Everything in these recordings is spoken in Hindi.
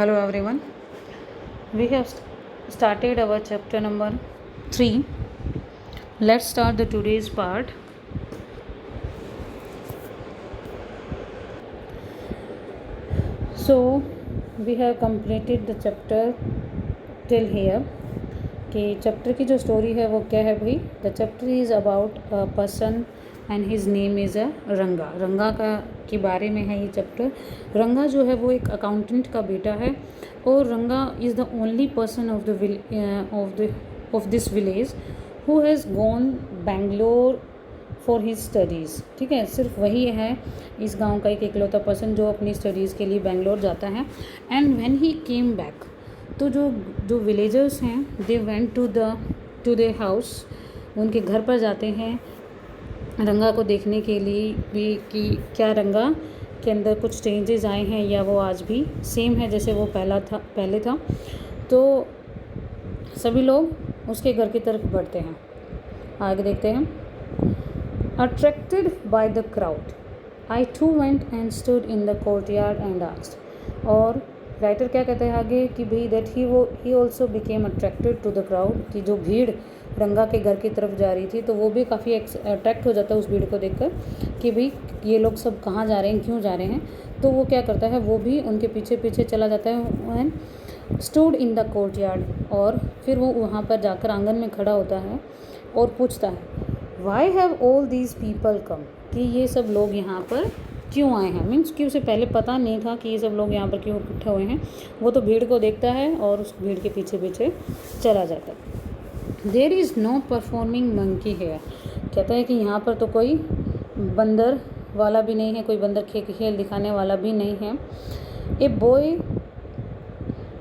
Hello everyone. We have started our chapter number 3. Let's start the today's part. So we have completed the chapter till here. कि चैप्टर की जो स्टोरी है वो क्या है भाई? The chapter is about a person and his name is a रंगा. रंगा का के बारे में है ये चैप्टर. रंगा जो है वो एक अकाउंटेंट का बेटा है और रंगा is the only person of this village who has gone Bangalore for his studies. ठीक है, सिर्फ वही है इस गांव का एक इकलौता पर्सन जो अपनी स्टडीज़ के लिए बेंगलोर जाता है. And when he came back, तो जो विलेजर्स हैं they went to their house, उनके घर पर जाते हैं रंगा को देखने के लिए भी कि क्या रंगा के अंदर कुछ चेंजेस आए हैं या वो आज भी सेम है जैसे वो पहले था. तो सभी लोग उसके घर की तरफ बढ़ते हैं. आगे देखते हैं. Attracted by the crowd I to went and stood in the courtyard and asked. और राइटर क्या कहते हैं आगे कि भाई that he also became attracted to the crowd, कि जो भीड़ रंगा के घर की तरफ जा रही थी तो वो भी काफ़ी अट्रैक्ट हो जाता है उस भीड़ को देखकर कि भाई ये लोग सब कहाँ जा रहे हैं, क्यों जा रहे हैं. तो वो क्या करता है, वो भी उनके पीछे पीछे चला जाता है. And stood in the courtyard, और फिर वो वहाँ पर जाकर आंगन में खड़ा होता है और पूछता है why have all these people come, कि ये सब लोग यहाँ पर क्यों आए हैं. मीन्स कि उसे पहले पता नहीं था कि ये सब लोग यहाँ पर क्यों इकट्ठे हुए हैं. वो तो भीड़ को देखता है और उस भीड़ के पीछे पीछे चला जाता है. There is no performing monkey here. कहता है कि यहाँ पर तो कोई बंदर वाला भी नहीं है, कोई बंदर खेल दिखाने वाला भी नहीं है. A boy,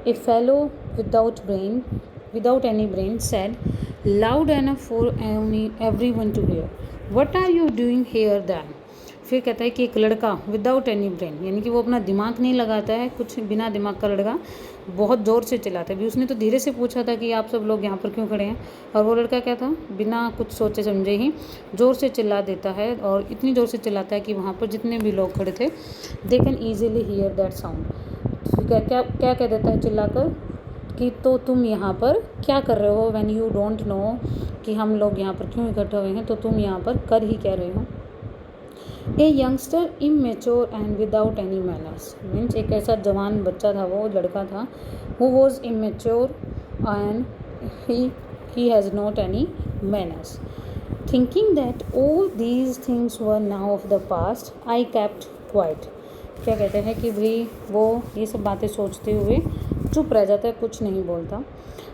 a fellow without any brain said loud enough for everyone to hear, what are you doing here then. फिर कहता है कि एक लड़का विदाउट एनी ब्रेन, यानी कि वो अपना दिमाग नहीं लगाता है, कुछ बिना दिमाग का लड़का बहुत ज़ोर से चिल्लाता है. अभी उसने तो धीरे से पूछा था कि आप सब लोग यहाँ पर क्यों खड़े हैं, और वो लड़का क्या था, बिना कुछ सोचे समझे ही ज़ोर से चिल्ला देता है. और इतनी ज़ोर से चिल्लाता है कि वहाँ पर जितने भी लोग खड़े थे they can easily here that sound. क्या क्या कह देता है चिल्लाकर कि तो तुम यहाँ पर क्या कर रहे हो, व्हेन यू डोंट नो कि हम लोग यहाँ पर क्यों इकट्ठे हुए हैं, तो तुम यहाँ पर कर ही क्या रहे हो. A youngster immature and without any manners. Means एक ऐसा जवान बच्चा था, वो लड़का था who was immature and he has not any manners. Thinking that all these things were now of the past I kept quite. क्या कहते हैं कि भाई वो ये सब बातें सोचते हुए चुप रह जाता है, कुछ नहीं बोलता.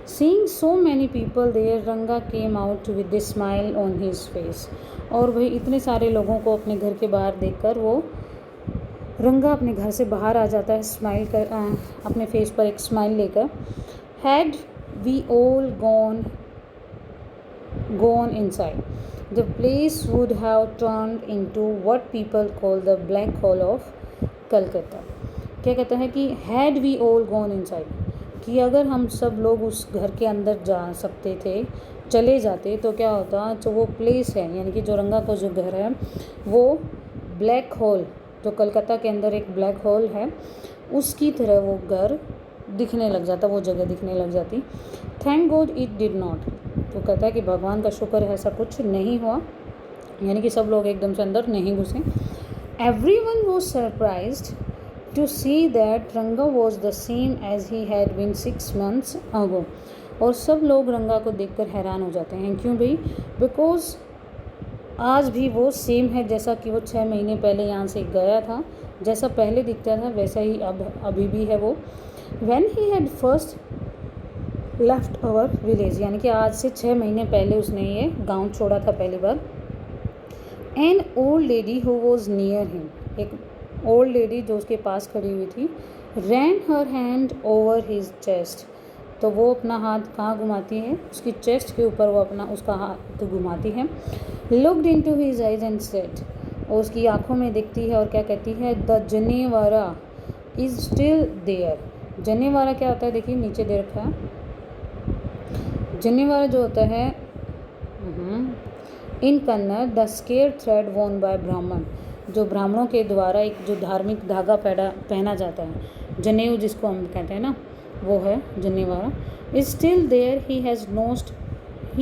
Seeing so many people there, रंगा came out with a smile on his face. और भाई इतने सारे लोगों को अपने घर के बाहर देखकर वो रंगा अपने घर से बाहर आ जाता है स्माइल कर, अपने फेस पर एक स्माइल लेकर. Had we all gone inside, the place would have turned into what people call the black hole of Calcutta. क्या कहता है कि had we all gone inside, कि अगर हम सब लोग उस घर के अंदर जा सकते थे, चले जाते, तो क्या होता, जो वो प्लेस है यानी कि जो रंगा का जो घर है वो ब्लैक होल, जो कलकत्ता के अंदर एक ब्लैक होल है उसकी तरह वो घर दिखने लग जाता, वो जगह दिखने लग जाती. Thank God it did not. तो कहता है कि भगवान का शुक्र है ऐसा कुछ नहीं हुआ, यानी कि सब लोग एकदम से अंदर नहीं घुसे. Everyone was surprised to see that रंगा was the same as he had been 6 months ago. और सब लोग रंगा को देखकर हैरान हो जाते हैं. क्यों भाई? बिकॉज आज भी वो सेम है जैसा कि वो 6 महीने पहले यहाँ से गया था, जैसा पहले दिखता था वैसा ही अभी भी है वो. When he had first left our village, यानी कि आज से 6 महीने पहले उसने ये गाँव छोड़ा था पहली बार. An old lady who was near him, एक ओल्ड लेडी जो उसके पास खड़ी हुई थी, ran her hand over his chest. तो वो अपना हाथ कहाँ घुमाती है, उसकी चेस्ट के ऊपर वो अपना उसका हाथ घुमाती है. Looked into his eyes and said, और उसकी आंखों में देखती है और क्या कहती है, द जनेवारा इज स्टिल देयर. जनेवारा क्या होता है, देखिए नीचे दे रखा है. जनेवारा जो होता है इन कन्नड़ द स्केयर थ्रेड वोन बाय ब्राह्मण, जो ब्राह्मणों के द्वारा एक जो धार्मिक धागा पहना जाता है. जनेऊ जिसको हम कहते हैं ना, वो है जनेवारा। Is still there, he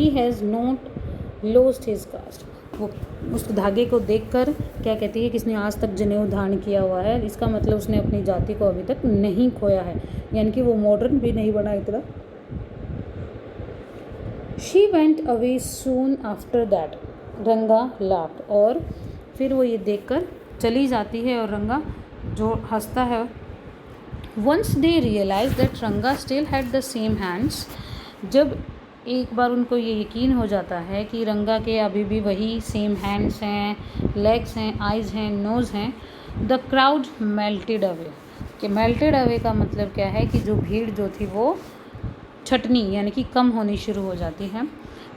has not lost his caste. वो उस धागे को देखकर क्या कहती है कि इसने आज तक जनेऊ धारण किया हुआ है, इसका मतलब उसने अपनी जाति को अभी तक नहीं खोया है, यानी कि वो मॉडर्न भी नहीं बना इतना। She went away soon after that, रंगा लाफ्ड। और फिर वो ये देखकर चली जाती है और रंगा जो हंसता है। वंस दे रियलाइज दैट रंगा still had the same hands, जब एक बार उनको ये यकीन हो जाता है कि रंगा के अभी भी वही सेम हैंड्स हैं, लेग्स हैं, आइज़ हैं, नोज़ हैं, द क्राउड मेल्टेड अवे। कि मेल्टेड अवे का मतलब क्या है कि जो भीड़ जो थी वो छटनी यानी कि कम होनी शुरू हो जाती है।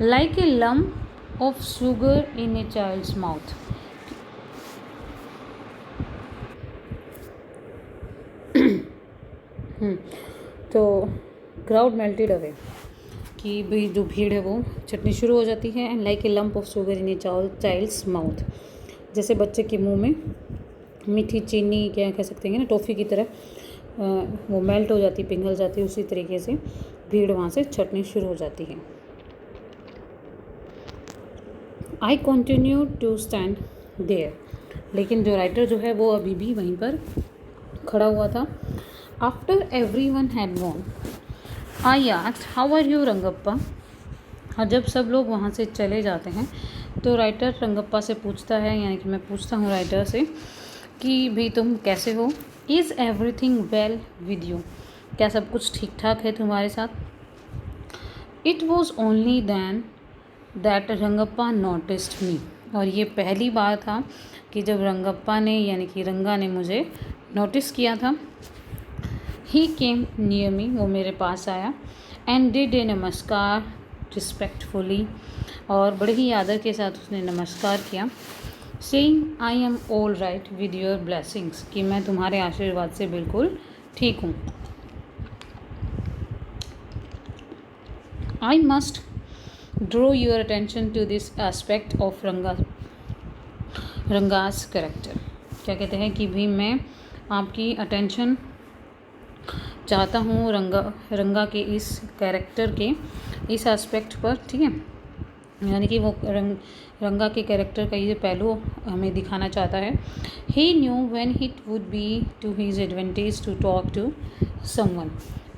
Like a lump of sugar in a child's mouth. तो क्राउड मेल्टेड अवे कि भाई जो भीड़ है वो छटनी शुरू हो जाती है। And like a lump of sugar in a child's mouth, जैसे बच्चे के मुंह में मीठी चीनी क्या कह सकते हैं ना, टॉफ़ी की तरह वो मेल्ट हो जाती, पिघल जाती है, उसी तरीके से भीड़ वहाँ से छटनी शुरू हो जाती है। आई कॉन्टिन्यू टू स्टैंड देयर, लेकिन जो राइटर जो है वो अभी भी वहीं पर खड़ा हुआ था। After everyone had gone I asked how are you Rangappa. और जब सब लोग वहाँ से चले जाते हैं तो राइटर रंगप्पा से पूछता है, यानी कि मैं पूछता हूँ राइटर से कि भाई तुम कैसे हो। Is everything well with you, क्या सब कुछ ठीक ठाक है तुम्हारे साथ। It was only then that Rangappa noticed me. और ये पहली बार था कि जब रंगप्पा ने यानी कि रंगा ने मुझे नोटिस किया था। ही केम नियर मी, वो मेरे पास आया। एंड डिड ए नमस्कार रिस्पेक्टफुली, और बड़े ही आदर के साथ उसने नमस्कार किया। Saying I am all right with your blessings, कि मैं तुम्हारे आशीर्वाद से बिल्कुल ठीक हूँ। I must draw your attention to this aspect of Ranga's character. क्या कहते हैं कि भी मैं आपकी अटेंशन चाहता हूँ रंगा के इस कैरेक्टर के इस एस्पेक्ट पर, ठीक है, यानी कि वो रंगा के कैरेक्टर का ये पहलू हमें दिखाना चाहता है। He knew when it would be to his advantage to talk to someone.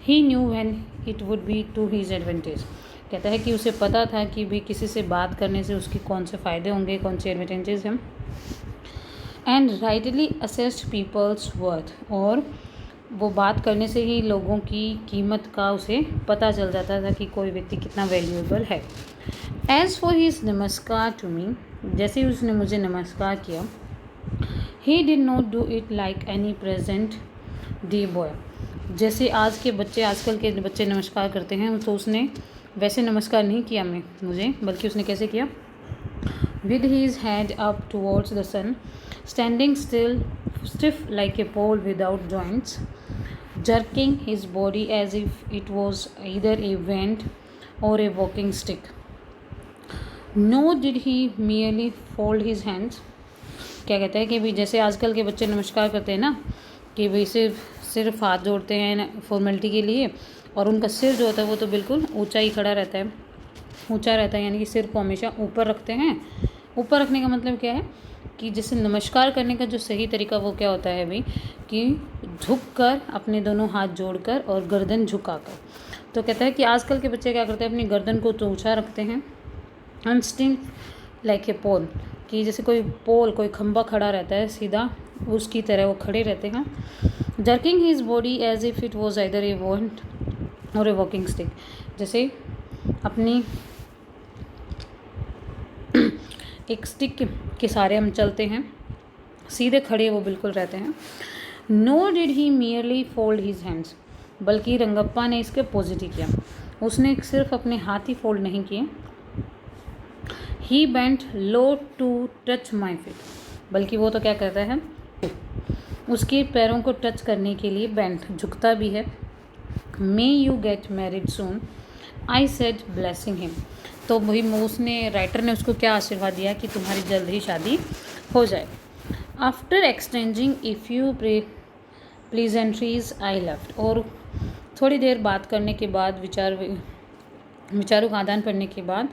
He knew when it would be to his advantage, कहता है कि उसे पता था कि भी किसी से बात करने से उसके कौन से फ़ायदे होंगे, कौन से एडवांटेजेस हैं। And rightly assessed people's worth, और वो बात करने से ही लोगों की कीमत का उसे पता चल जाता था कि कोई व्यक्ति कितना वैल्यूएबल है। एज़ फॉर हिज नमस्कार टू मी, जैसे ही उसने मुझे नमस्कार किया, he did not do it like any present day boy, जैसे आजकल के बच्चे नमस्कार करते हैं, तो उसने वैसे नमस्कार नहीं किया मुझे, बल्कि उसने कैसे किया। With his head up towards the sun, standing stiff like a pole without joints, jerking his body as if it was either a vent or a walking stick. Nor did he merely fold his hands. क्या कहता है कि भाई जैसे आजकल के बच्चे नमस्कार करते हैं ना, कि भाई सिर्फ हाथ जोड़ते हैं फॉर्मेलिटी के लिए, और उनका सिर जो होता है वो तो बिल्कुल ऊंचा ही खड़ा रहता है, ऊंचा रहता है, यानी कि सिर को हमेशा ऊपर रखते हैं। ऊपर रखने का मतलब क्या है कि जैसे नमस्कार करने का जो सही तरीका वो क्या होता है भाई, कि झुककर अपने दोनों हाथ जोड़कर और गर्दन झुकाकर। तो कहता है कि आजकल के बच्चे क्या करते हैं, अपनी गर्दन को तो ऊंचा रखते हैं, अनस्टिंग लाइक ए पोल, कि जैसे कोई खंभा खड़ा रहता है सीधा, उसकी तरह वो खड़े रहते हैं। Jerking his body as if it was either a wand or a walking stick, जैसे अपनी एक स्टिक के सहारे हम चलते हैं, सीधे खड़े वो बिल्कुल रहते हैं। No did he merely fold his hands, बल्कि रंगप्पा ने इसके पॉजिटिव किया, उसने सिर्फ अपने हाथ ही फोल्ड नहीं किए। He bent low to touch my feet, बल्कि वो तो क्या करता है, उसके पैरों को टच करने के लिए बेंट झुकता भी है। May you get married soon, I said blessing him, तो वही उसने राइटर ने उसको क्या आशीर्वाद दिया कि तुम्हारी जल्द ही शादी हो जाए। After exchanging a few pleasantries I left. और थोड़ी देर बात करने के बाद, विचारों का आदान करने के बाद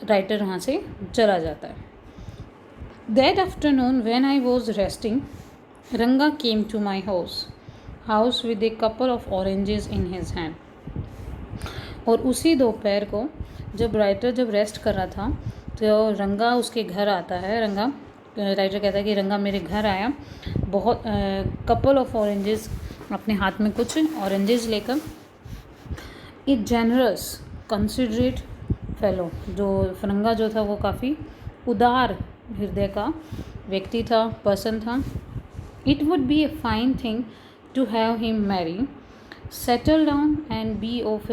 राइटर वहाँ से चला जाता है। That afternoon when I was resting, Ranga came to my house with a couple of oranges in his hand. और उसी दोपहर को जब राइटर रेस्ट कर रहा था तो रंगा उसके घर आता है। राइटर कहता है कि रंगा मेरे घर आया, बहुत कपल ऑफ ऑरेंजेस, अपने हाथ में कुछ ऑरेंजेस लेकर। ए जेनरस कंसिडरेट फेलो, जो रंगा जो था वो काफ़ी उदार हृदय का व्यक्ति था, पर्सन था। It would be a fine thing to have him marry, settle down and be of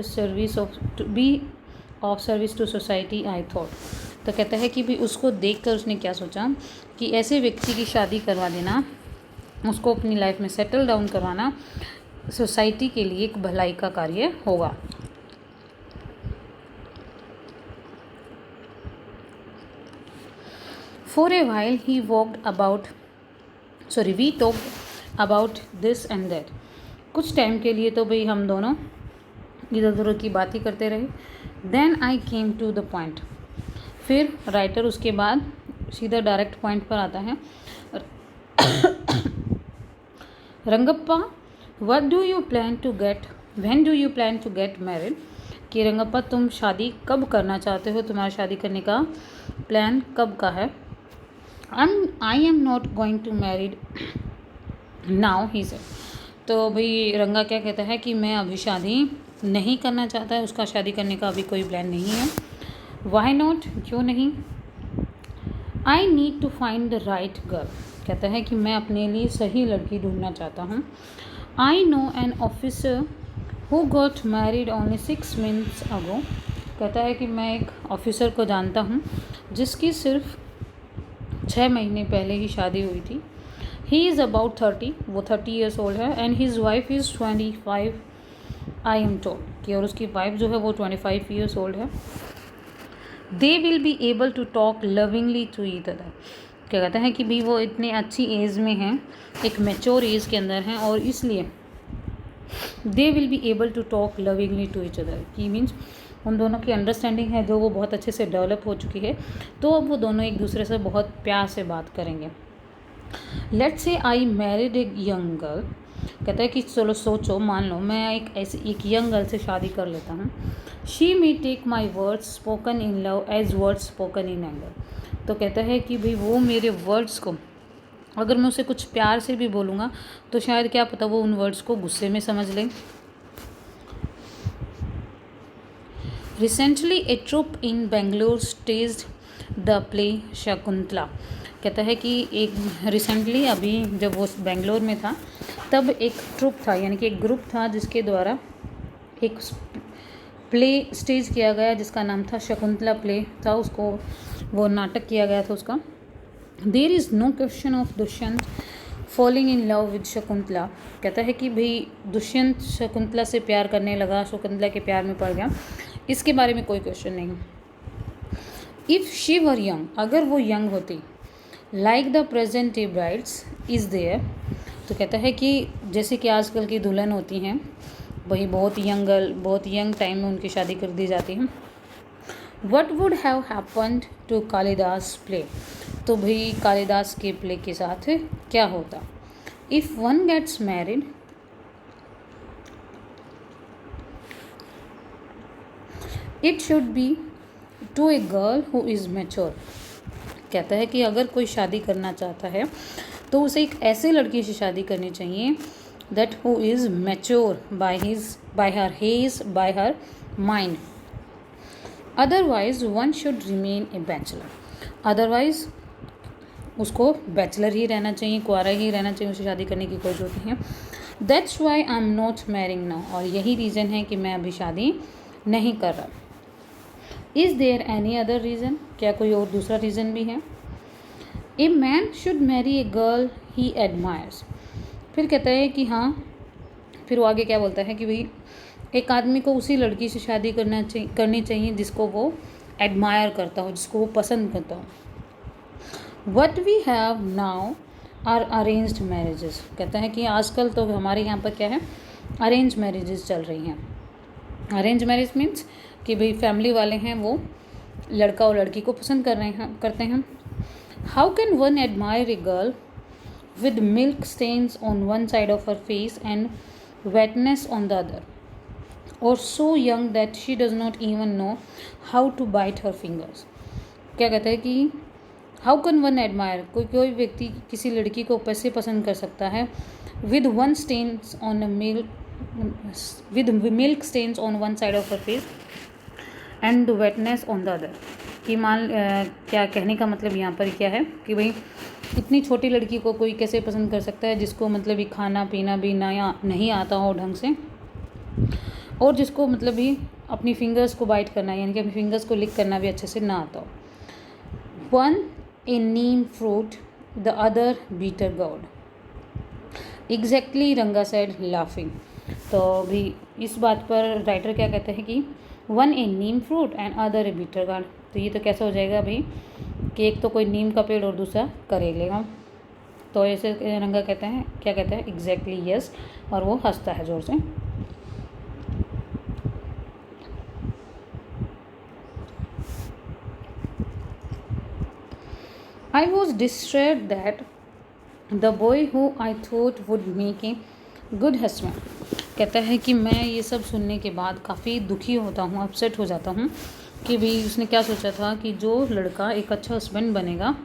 service to society I thought. तो कहता है कि भी उसको देखकर उसने क्या सोचा कि ऐसे व्यक्ति की शादी करवा देना, उसको अपनी लाइफ में सेटल डाउन करवाना सोसाइटी के लिए एक भलाई का कार्य होगा। For a while we talked about this and that। कुछ टाइम के लिए तो भाई हम दोनों इधर उधर की बात ही करते रहे। Then I came to the point। फिर राइटर उसके बाद सीधा डायरेक्ट पॉइंट पर आता है। Rangappa, when do you plan to get married? कि रंगप्पा तुम शादी कब करना चाहते हो, तुम्हारा शादी करने का प्लान कब का है? I am not going to marry now, he said। तो भाई रंगा क्या कहता है कि मैं अभी शादी नहीं करना चाहता है, उसका शादी करने का अभी कोई प्लान नहीं है। Why not? क्यों नहीं? I need to find the right girl। कहता है कि मैं अपने लिए सही लड़की ढूंढना चाहता हूँ। I know an officer who got married only 6 months ago। कहता है कि मैं एक ऑफिसर को जानता हूँ जिसकी सिर्फ 6 महीने पहले ही शादी हुई थी। ही इज़ अबाउट 30, वो 30 ईयर्स ओल्ड है। And his wife is 25, I am told. कि और उसकी वाइफ जो है वो 25 ईयर्स ओल्ड है। They will be able to talk lovingly to each other. क्या कहता है कि भी वो इतनी अच्छी एज में हैं, एक मैच्योर एज के अंदर हैं, और इसलिए they will be able to talk lovingly to each other. की मीन्स उन दोनों की अंडरस्टैंडिंग है जो वो बहुत अच्छे से डेवलप हो चुकी है, तो अब वो दोनों एक दूसरे से बहुत प्यार से बात करेंगे। Let's say I married a young girl. कहता है कि चलो सोचो, मान लो मैं एक यंग गर्ल से शादी कर लेता हूँ। She may take my words spoken in love as words spoken in anger. तो कहता है कि भाई वो मेरे वर्ड्स को, अगर मैं उसे कुछ प्यार से भी बोलूँगा तो शायद क्या पता वो उन वर्ड्स को गुस्से में समझ लें। Recently a troupe in Bangalore staged the play Shakuntala. कहता है कि एक रिसेंटली अभी जब वो बेंगलोर में था तब एक ट्रूप था, यानी कि एक ग्रुप था जिसके द्वारा एक प्ले स्टेज किया गया जिसका नाम था शकुंतला प्ले था। उसको वो नाटक किया गया था उसका। There is no question of Dushyant falling in love with Shakuntala. कहता है कि भाई दुष्यंत शकुंतला से प्यार करने लगा, शकुंतला के प्यार में पड़ गया, इसके बारे में कोई क्वेश्चन नहीं। इफ़ शी वर यंग, अगर वो यंग होती, like the present day brides is there. तो कहता है कि जैसे कि आजकल की दुल्हन होती हैं, वही बहुत यंग टाइम में उनकी शादी कर दी जाती है। What would have happened to Kalidas play. तो भाई कालिदास के प्ले के साथ क्या होता। If one gets married it should be to a girl who is mature. कहता है कि अगर कोई शादी करना चाहता है तो उसे एक ऐसे लड़की से शादी करनी चाहिए that who is mature bye her mind. Otherwise one should remain a bachelor. Otherwise उसको बैचलर ही रहना चाहिए, कुंवारा ही रहना चाहिए, उसे शादी करने की कोई जरूरत नहीं है। That's why I am not marrying now. और यही रीज़न है कि मैं अभी शादी नहीं कर रहा। Is there any other reason, क्या कोई और दूसरा रीज़न भी है। A man should marry a girl he admires. फिर कहता है कि हाँ, फिर वो आगे क्या बोलता है कि भाई एक आदमी को उसी लड़की से शादी करनी चाहिए जिसको वो एडमायर करता हो, जिसको वो पसंद करता हो। What we have now are arranged marriages. कहता है कि आजकल तो हमारे यहाँ पर क्या है, अरेंज मैरिजेस चल रही हैं। अरेंज मैरिज मीन्स कि भाई फैमिली वाले हैं वो लड़का और लड़की को पसंद करते हैं। How can one admire a girl with milk stains on one side of her face and wetness on the other और so young that she does not even know how to bite her fingers. क्या कहता है कि हाउ कैन वन एडमायर, कोई व्यक्ति किसी लड़की को कैसे पसंद कर सकता है with one stains on with milk stains on one side of her face and wetness on the other. कि क्या कहने का मतलब यहाँ पर क्या है कि भाई इतनी छोटी लड़की को कोई कैसे पसंद कर सकता है जिसको मतलब ही खाना पीना भी नहीं आता हो ढंग से, और जिसको मतलब ही अपनी फिंगर्स को बाइट करना यानी कि अपनी फिंगर्स को लिक करना भी अच्छे से ना आता हो। One a neem fruit the other bitter gourd. Exactly Ranga said laughing. तो भी इस बात पर राइटर क्या कहते हैं कि one a neem fruit and other a bitter gourd. तो ये तो कैसा हो जाएगा भाई कि एक तो कोई नीम का पेड़ और दूसरा करेले का। तो ऐसे रंगा कहते हैं, क्या कहते हैं, एग्जैक्टली यस, और वो हंसता है जोर से। I was distraught that the boy who I thought would make a good husband। कहता है कि मैं ये सब सुनने के बाद काफ़ी दुखी होता हूँ, अपसेट हो जाता हूँ कि भाई उसने क्या सोचा था कि जो लड़का एक अच्छा हस्बैंड बनेगा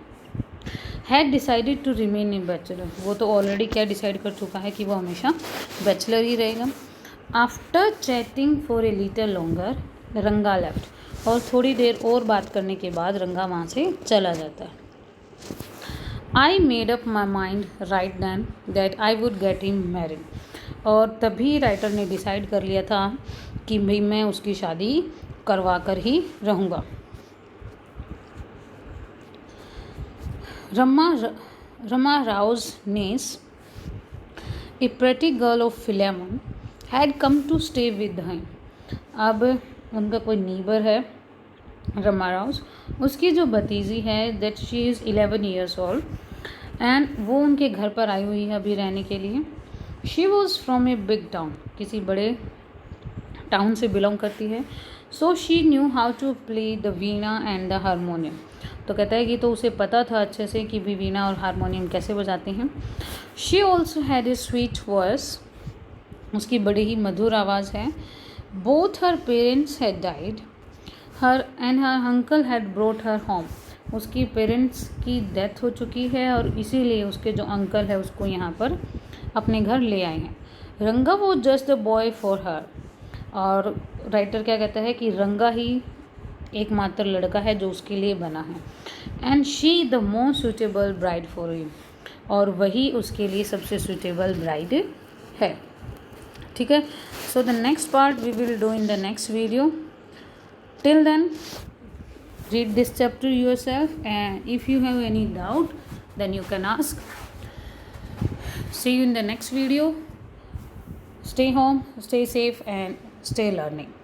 had decided to remain a bachelor. वो तो ऑलरेडी क्या डिसाइड कर चुका है कि वो हमेशा बैचलर ही रहेगा। After chatting for a little longer रंगा लेफ्ट। और थोड़ी देर और बात करने के बाद रंगा वहाँ से चला जाता है। I made up my mind right then that I would get him married। और तभी राइटर ने डिसाइड कर लिया था कि भाई मैं उसकी शादी करवा कर ही रहूँगा। Rama Rao's niece a pretty girl of eleven had come to stay with him. अब उनका कोई नीबर है रमा राउज, उसकी जो भतीजी है that she is 11 years old and वो उनके घर पर आई हुई है अभी रहने के लिए। She was from a big town, किसी बड़े टाउन से बिलोंग करती है। So she knew how to play the veena and the harmonium. तो कहता है कि तो उसे पता था अच्छे से कि भी वीणा और हारमोनियम कैसे बजाते हैं। She also had a sweet voice, उसकी बड़ी ही मधुर आवाज़ है। Both her parents had died her and her uncle had brought her home. उसकी पेरेंट्स की डेथ हो चुकी है और इसीलिए उसके जो अंकल है उसको यहाँ पर अपने घर ले आए हैं। रंगा वो just the boy for her. और राइटर क्या कहता है कि रंगा ही एकमात्र लड़का है जो उसके लिए बना है। And she the most suitable bride for him. और वही उसके लिए सबसे सुटेबल ब्राइड है। ठीक है, so the next part we will do in the next video. Till then, read this chapter yourself, and if you have any doubt then you can ask. See you in the next video. Stay home, stay safe and stay learning.